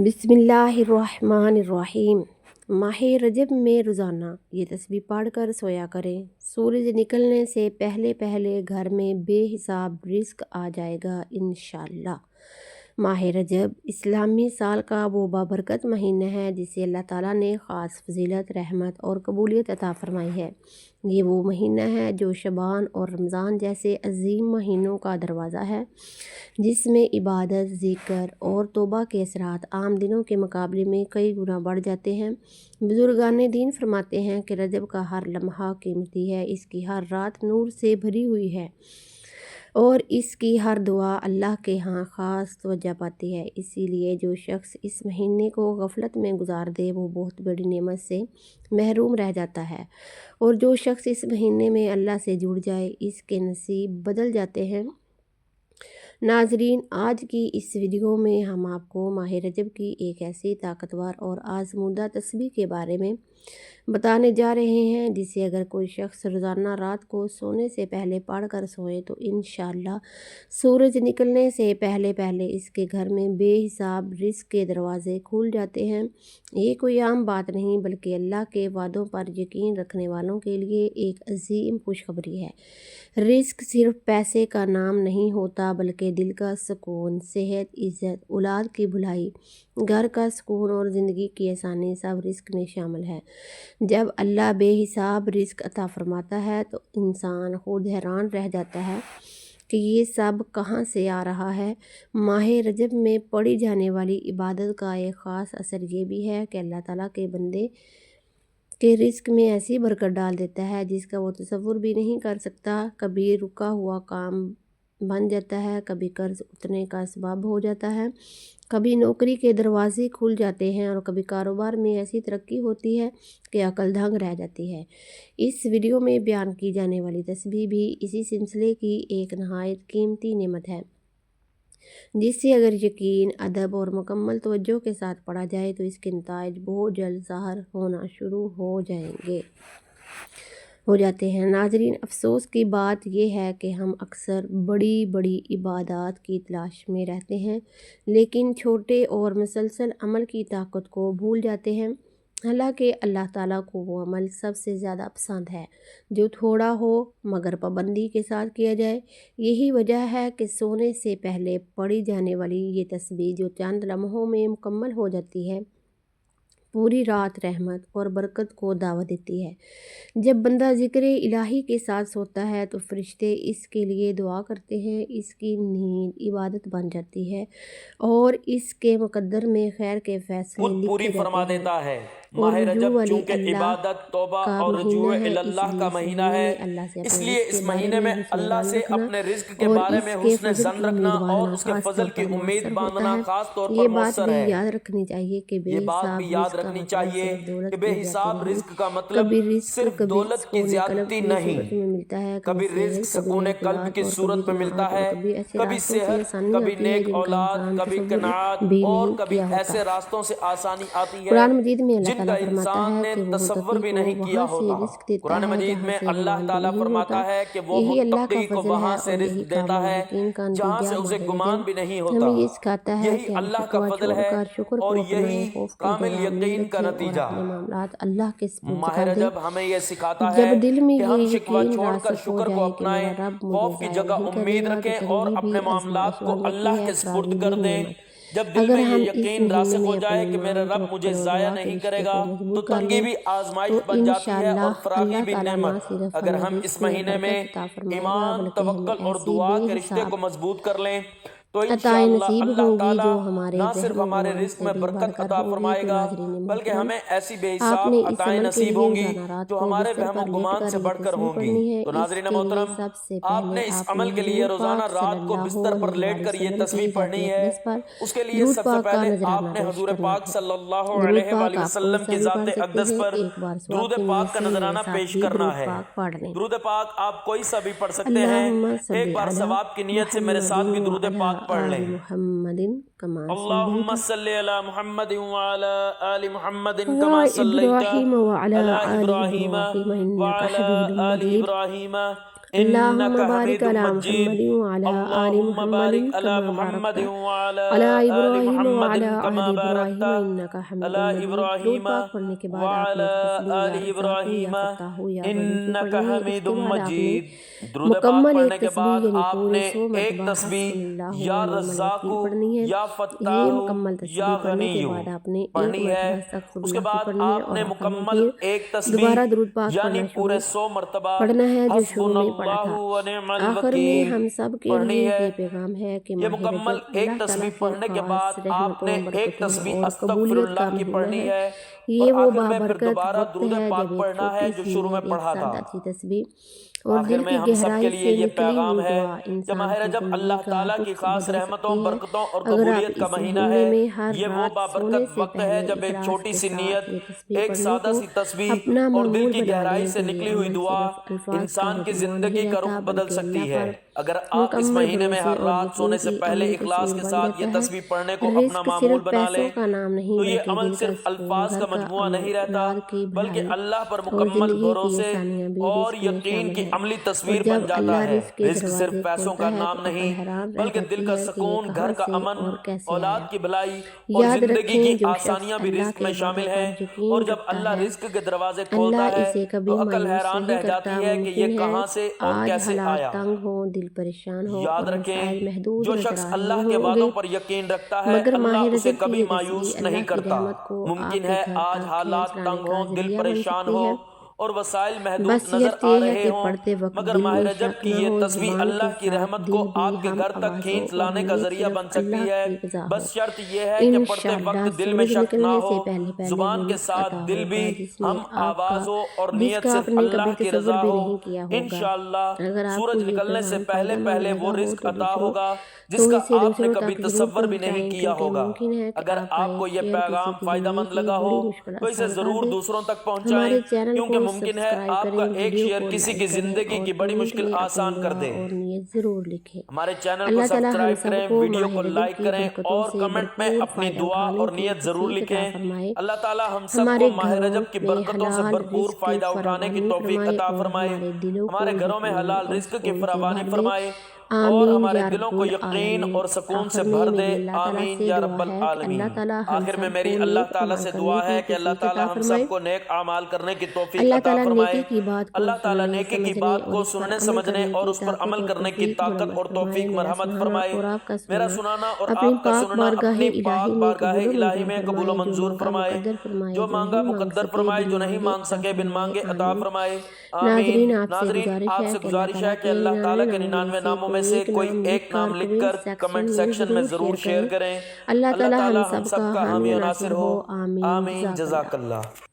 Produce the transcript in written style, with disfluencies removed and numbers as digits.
بسم اللہ الرحمن الرحیم۔ ماہ رجب میں روزانہ یہ تسبیح پڑھ کر سویا کریں۔ سورج نکلنے سے پہلے پہلے گھر میں بے حساب رزق آ جائے گا انشاءاللہ۔ ماہ رجب اسلامی سال کا وہ بابرکت مہینہ ہے جسے اللہ تعالیٰ نے خاص فضیلت، رحمت اور قبولیت عطا فرمائی ہے۔ یہ وہ مہینہ ہے جو شعبان اور رمضان جیسے عظیم مہینوں کا دروازہ ہے، جس میں عبادت، ذکر اور توبہ کے اثرات عام دنوں کے مقابلے میں کئی گنا بڑھ جاتے ہیں۔ بزرگان دین فرماتے ہیں کہ رجب کا ہر لمحہ قیمتی ہے، اس کی ہر رات نور سے بھری ہوئی ہے اور اس کی ہر دعا اللہ کے ہاں خاص توجہ پاتی ہے۔ اسی لیے جو شخص اس مہینے کو غفلت میں گزار دے وہ بہت بڑی نعمت سے محروم رہ جاتا ہے، اور جو شخص اس مہینے میں اللہ سے جڑ جائے اس کے نصیب بدل جاتے ہیں۔ ناظرین، آج کی اس ویڈیو میں ہم آپ کو ماہ رجب کی ایک ایسی طاقتور اور آزمودہ تسبیح کے بارے میں بتانے جا رہے ہیں جسے اگر کوئی شخص روزانہ رات کو سونے سے پہلے پڑھ کر سوئے تو انشاءاللہ سورج نکلنے سے پہلے پہلے اس کے گھر میں بے حساب رزق کے دروازے کھل جاتے ہیں۔ یہ کوئی عام بات نہیں بلکہ اللہ کے وعدوں پر یقین رکھنے والوں کے لیے ایک عظیم خوشخبری ہے۔ رزق صرف پیسے کا نام نہیں ہوتا بلکہ دل کا سکون، صحت، عزت، اولاد کی بھلائی، گھر کا سکون اور زندگی کی آسانی سب رزق میں شامل ہے۔ جب اللہ بے حساب رزق عطا فرماتا ہے تو انسان خود حیران رہ جاتا ہے کہ یہ سب کہاں سے آ رہا ہے۔ ماہ رجب میں پڑھی جانے والی عبادت کا ایک خاص اثر یہ بھی ہے کہ اللہ تعالیٰ کے بندے کے رزق میں ایسی برکت ڈال دیتا ہے جس کا وہ تصور بھی نہیں کر سکتا۔ کبھی رکا ہوا کام بن جاتا ہے، کبھی قرض اترنے کا سبب ہو جاتا ہے، کبھی نوکری کے دروازے کھل جاتے ہیں اور کبھی کاروبار میں ایسی ترقی ہوتی ہے کہ عقل دنگ رہ جاتی ہے۔ اس ویڈیو میں بیان کی جانے والی تسبیح بھی اسی سلسلے کی ایک نہایت قیمتی نعمت ہے جس سے اگر یقین، ادب اور مکمل توجہ کے ساتھ پڑھا جائے تو اس کے نتائج بہت جلد ظاہر ہونا شروع ہو جاتے ہیں۔ ناظرین، افسوس کی بات یہ ہے کہ ہم اکثر بڑی بڑی عبادات کی تلاش میں رہتے ہیں لیکن چھوٹے اور مسلسل عمل کی طاقت کو بھول جاتے ہیں۔ حالانکہ اللہ تعالیٰ کو وہ عمل سب سے زیادہ پسند ہے جو تھوڑا ہو مگر پابندی کے ساتھ کیا جائے۔ یہی وجہ ہے کہ سونے سے پہلے پڑھی جانے والی یہ تسبیح جو چند لمحوں میں مکمل ہو جاتی ہے پوری رات رحمت اور برکت کو دعوت دیتی ہے۔ جب بندہ ذکر الہی کے ساتھ سوتا ہے تو فرشتے اس کے لیے دعا کرتے ہیں، اس کی نیند عبادت بن جاتی ہے اور اس کے مقدر میں خیر کے فیصلے لکھے جاتے ہیں۔ ماہ اور رجب رجوع علی چونکہ اللہ عبادت، توبہ کا اور رجوع مہینہ ہے، اللہ کا مہینہ ہے، اس لیے اس مہینے میں اللہ سے اپنے رزق کے اور بارے میں اس کے حسن فضل ظن کی رکھنا امید اور والنا اس کے خاص فضل طور کی پر امید مؤثر ہوتا باندھنا ہے۔ خاص طور یہ پر بات مؤثر بھی ہے۔ یاد رکھنی چاہیے کہ بے یہ بات بھی حساب یاد رزق کا رکھنی مطلب چاہیے صرف کہ دولت بے کی زیادتی حساب نہیں۔ رزق کا مطلب کبھی رزق صرف کبھی دولت کی سکون قلب زیادتی کی نہیں۔ صورت میں ملتا ہے، کبھی کبھی رزق صحت، کبھی سکون قلب نقلات کی اور کبھی صورت میں ملتا قناعت اور ہے، کبھی ایسے کبھی راستوں سے صحت، آسانی کبھی آتی ہے نیک جن کا اولاد، انسان کبھی تصور قناعت بھی اور نہیں کبھی کیا ہوتا۔ ایسے راستوں سے آسانی آتی ہے قرآن مجید میں اللہ جن کا تعالیٰ فرماتا انسان ہے نے کہ وہ تصور متقی بھی کو نہیں کیا وہاں سے ہوتا۔ رزق دیتا قرآن ہے مجید جہاں میں سے اللہ گمان بھی تعالیٰ نہیں ہوتا۔ فرماتا ہے کہ وہ یہی اللہ کا متقی کو فضل ہے وہاں اور سے یہی رزق دیتا کامل ہے یقین کا جہاں سے نتیجہ۔ اسے ماہ گمان رجب بھی نہیں ہوتا۔ ہمیں یہ سکھاتا ہے یہی کہ ہم اللہ کا شکوہ فضل چھوڑ ہے کر شکر اور کو یہی اپنائیں، خوف کی کامل جگہ امید یقین کا رکھیں اور نتیجہ۔ اپنے معاملات اللہ کے سپرد ماہ کر دیں۔ رجب ہمیں یہ سکھاتا جب ہے دل میں کہ یہ ہم شکوہ یقین چھوڑ کر راسخ ہو شکر کو جائے کہ اپنائیں، میرا رب مجھے خوف کی ضائع جگہ نہیں امید کرے گا تو رکھیں اور تنگی بھی اپنے معاملات آزمائش کو والی ہی اللہ ہے، کے سپرد فراغی کر بھی دیں۔ نعمت۔ جب دل اگر میں ہم یہ اس یقین مہینے راسخ ہو میں اپنے جائے کہ میرا ایمان، رب مجھے توکل اور ضائع دعا کے نہیں رشتے کرے گا کو تو مضبوط کر تنگی لیں بھی آزمائش تو بن جاتی ہے انشاءاللہ اور فراغی اللہ بھی تعالیٰ نہ نعمت۔ صرف اگر ہمیں ہم اس رزق میں مہینے میں برکت عطا فرمائے گا ایمان، بلکہ ہمیں توکل اور ایسی دعا بے کے رشتے حساب کو مضبوط کر لیں تو عطائیں انشاءاللہ نصیب اللہ ہوں گی تعالیٰ جو ہمارے نہ صرف وہم و ہمارے گمان رزق سے میں بھی بڑھ برکت کر عطا ہوگی۔ فرمائے تو گا ناظرین بلکہ محترم، ہمیں ایسی بے آپ حساب نے اس عطائیں عمل کے نصیب لیے ہوں گی روزانہ رات جو کو ہمارے بستر وہم و پر لیٹ گمان کر سے یہ بڑھ کر تسبیح ہوں گی۔ پڑھنی ہے۔ تو اس ناظرین کے لیے محترم، سب سے آپ پہلے نے اس آپ نے عمل کے لیے حضور روزانہ پاک صلی رات کو اللہ بستر پر علیہ لیٹ وآلہ کر یہ وسلم تسبیح کی ذات پڑھنی ہے۔ اقدس پر اس کے لیے درود سب سے پاک کا پہلے نذرانہ آپ نے پیش حضور کرنا پاک ہے۔ صلی اللہ درود علیہ پاک وآلہ آپ کون وسلم سا کی بھی ذات پڑھ سکتے اقدس ہیں، پر ایک بار ثواب درود کی نیت پاک کا سے میرے نذرانہ ساتھ پیش بھی کرنا درود ہے۔ پاک پڑھ لیں۔ درود پاک آپ کوئی سا بھی پڑھ سکتے ہیں، اللہم صلی ایک بار علی ثواب کی نیت سے میرے محمد ساتھ بھی درود وعلی پاک پڑھ آل لیں۔ محمد کما صلیت اللہم صلی علی محمد وعلی آل محمد کما علی صلیت ابراہیم وعلی علی آل ابراہیم ابراہیم انک وعلی حمید آل مجید۔ ابراہیم اللہم إنك بارک حميد علی مجيد محمد وعلی آل اللهم محمد بارك على کما محمد بارکت وعلى علی آل ابراہیم محمد وعلی كما آل باركت ابراہیم انک حمید على مجید۔ درود إبراهيم پاک پڑھنے کے بعد آپ نے وعلى تسبیح یا آل رزاق ہو یا إبراهيم فتح ہو یا ولوجو إنك پڑھنی ہے۔ اس حميد کے بعد آپ نے مجيد۔ درود پاک مکمل پڑھنے ایک کے تسبیح بعد یعنی آپ پورے نے 100 ایک مرتبہ تسبیح حسبنا اللہ یا ونعم رزاق الوکیل پڑھنی ہے۔ یا فتاح یہ مکمل یا تسبیح پڑھنے غنی کے بعد آپ نے ایک پڑھنی ہے۔ مرتبہ استغفر اس کے اللہ کی بعد پڑھنی ہے آپ اور نے آپ نے مکمل پھر ایک تسبیح دوبارہ درود پاک یعنی پڑھنا پورے شروع 100 مرتبہ پڑھنا ہے جو شروع حسبنا میں پڑھا اللہ تھا۔ ونعم آخر میں الوکیل ہم سب کے پڑھنی لیے ہے۔ یہ پیغام ہے کہ یہ ماہ مکمل رجب ایک اللہ تعالیٰ تسبیح سے پڑھنے کے خاص بعد آپ رحمتوں، نے ایک برکتوں تسبیح اور استغفر قبولیت کا اللہ کی مہینہ پڑھنی ہے۔ ہے، یہ اور وہ آخر میں پھر بابرکت دوبارہ وقت درود ہے پاک جب ایک پڑھنا ہے چھوٹی جو سی شروع میں نیت، ایک پڑھا تھا۔ سادہ سی تسبیح اور آخر دل میں کی ہم سب کے گہرائی لیے سے یہ نکلی پیغام ہوئی ہے دعا کہ انسان ماہ کی رجب زندگی اللہ کا تعالیٰ کی رخ خاص بدل رحمتوں، سکتی ہے۔ برکتوں اور اگر آپ قبولیت کا اس مہینہ مہینے ہے۔ میں ہر یہ وہ رات سونے بابرکت سے وقت ہے پہلے جب ایک اخلاص چھوٹی کے سی ساتھ نیت، یہ تسبیح ایک پڑھنے سادہ کو سی تسبیح اپنا اور دل معمول کی بنا گہرائی لیں سے تو یہ نکلی ہوئی عمل دعا صرف الفاظ کا انسان کی مجموعہ زندگی نہیں کا رہتا رخ بدل بلکہ اللہ سکتی ہے۔ پر اگر آپ اس مکمل مہینے میں بھروسے ہر اور رات یقین سونے سے کی پہلے عملی اخلاص تصویر کے بن ساتھ یہ جاتا ہے۔ تسبیح پڑھنے کو اپنا رزق معمول صرف بنا پیسوں لیں کا نام نہیں تو یہ بلکہ عمل دل کا صرف سکون، الفاظ گھر کا کا مجموعہ امن، نہیں رہتا اولاد کی بلکہ بھلائی اللہ پر اور مکمل زندگی کی بھروسے آسانیاں بھی اور رزق میں یقین شامل کی ہیں۔ عملی اور تصویر جب بن جاتا اللہ ہے۔ رزق کے رزق صرف دروازے پیسوں کا کھولتا ہے نام تو عقل نہیں حیران رہ بلکہ دل جاتی کا ہے کہ یہ سکون، گھر کہاں کا سے امن، اور کیسے آیا۔ اولاد کی بھلائی اور یاد زندگی کی رکھیں جو شخص آسانیاں بھی اللہ رزق میں کے وعدوں شامل پر ہیں، اور یقین جب رکھتا اللہ ہے رزق کے دروازے اللہ کھولتا ہے اسے کبھی تو عقل مایوس حیران نہیں رہ کرتا۔ جاتی ہے کہ یہ ممکن ہے کہاں سے اور آج کیسے حالات آیا۔ تنگ ہوں، دل پریشان ہو یاد اور رکھیں مسائل محدود جو نظر شخص آ رہے اللہ کے ہوں گے، وعدوں پر یقین رکھتا ہے مگر ماہ اللہ اسے رجب کی کبھی یہ مایوس تسبیح نہیں اللہ کی کرتا۔ رحمت کو آپ ممکن کے ہے گھر آج تک حالات کھینچ لانے تنگ کا ہوں، دل ذریعہ بن پریشان سکتی ہو ہے۔ اور وسائل محدود بس نظر شرط آ یہ ہے رہے کہ ہوں، پڑھتے وقت مگر دل ماہ میں رجب شک کی نہ یہ ہو، تسبیح زبان کے اللہ کی ساتھ رحمت کو دل بھی آپ کے ہم گھر تک آواز ہو کھینچ اور لانے کا نیت ذریعہ صرف بن سکتی اللہ ہے۔ کی رضا ہو۔ بس شرط یہ ہے کہ پڑھتے انشاءاللہ وقت دل میں سورج شک نہ نکلنے ہو، سے پہلے پہلے وہ زبان کے رزق ساتھ عطا دل بھی ہوگا جس میں ہم آپ کا، آواز ہو اور جس نیت کا صرف آپ نے اللہ کبھی کی تصور رضا بھی ہو۔ نہیں کیا ہوگا۔ انشاءاللہ اگر آپ کو سورج یہ نکلنے سے پیغام پہلے فائدہ مند پہلے وہ لگا ہو رزق تو عطا دوسروں ہوگا جس تو کا اسے آپ نے دوسروں کبھی تک ضرور تصور بھی نہیں پہنچائیں، کیا کیونکہ ہوگا۔ ممکن ہے کہ اگر آپ کا آپ کو ایک یہ شیئر کسی پیغام کی فائدہ زندگی مند کی لگا ہو بڑی مشکل تو اسے آسان کر ضرور دے۔ دوسروں تک پہنچائیں، ہمارے چینل کیونکہ کو ممکن ہے سبسکرائب آپ کا کریں، ایک ویڈیو شیئر کو کسی کی لائک کریں زندگی اور کی بڑی کمنٹ مشکل میں اپنی آسان کر دعا دے۔ اور نیت ضرور لکھیں۔ ہمارے چینل کو اللہ تعالی ہم سبسکرائب سب کریں، کو ویڈیو ماہ کو رجب لائک کی کریں برکتوں اور سے کمنٹ میں بھرپور اپنی فائدہ دعا اٹھانے اور کی نیت ضرور توفیق عطا لکھیں۔ فرمائے۔ اللہ تعالی ہم سب کو ہمارے ماہ گھروں رجب کی میں برکتوں سے حلال بھرپور رزق کی فائدہ اٹھانے کی فراوانی توفیق فرمائے عطا اور فرمائے۔ ہمارے دلوں کو ہمارے گھروں میں یقین حلال اور رزق کی سکون سے فراوانی بھر دے۔ فرمائے اور آمین ہمارے یا دلوں رب کو یقین العالمین۔ اور سکون سے آخر میں بھر دے۔ میری اللہ تعالیٰ آمین سے یا دعا رب ہے کہ اللہ العالمین۔ تعالیٰ ہم آخر میں سب میری کو اللہ نیک تعالیٰ اعمال سے کرنے دعا کی ہے کہ اللہ توفیق تعالیٰ عطا ہم فرمائے۔ سب کو نیک اعمال کرنے کی توفیق اللہ عطا تعالیٰ فرمائے۔ نیکی کی بات کو اللہ تعالیٰ سننے، نیکی کی سمجھنے بات اور کو اس پر سننے عمل سمجھنے کرنے اور کی اس پر عمل طاقت اور کرنے کی توفیق طاقت مرحمت اور فرمائے۔ توفیق میرا مرحمت سنانا فرمائے۔ اور آپ کا میرا سننا سنانا اور اپنی آپ کا پاک سننا بارگاہ اپنی الہی پاک میں بارگاہ قبول و الہی منظور میں قبول و فرمائے۔ جو منظور مانگا فرمائے۔ مقدر فرمائے، جو جو مانگا نہیں مانگ مقدر سکے فرمائے، بن جو نہیں مانگے مانگ عطا سکے بن فرمائے۔ مانگے عطا آمین۔ فرمائے۔ آمین۔ ناظرین آپ سے ناظرین گزارش آپ ہے سے کہ اللہ گزارش تعالیٰ ہے کہ کے اللہ 99 تعالیٰ کے ناموں 99 میں ناموں سے میں سے کوئی نام ایک لکھ نام کر لکھ کمنٹ کر کمنٹ سیکشن میں سیکشن میں ضرور شیئر کریں۔ اللہ اللہ تعالیٰ تعالیٰ ہم ہم سب سب کا کا حامی حامی و و ناصر ناصر ہو۔ ہو۔ آمین۔ آمین۔ جزاک اللہ۔ جزاک اللہ۔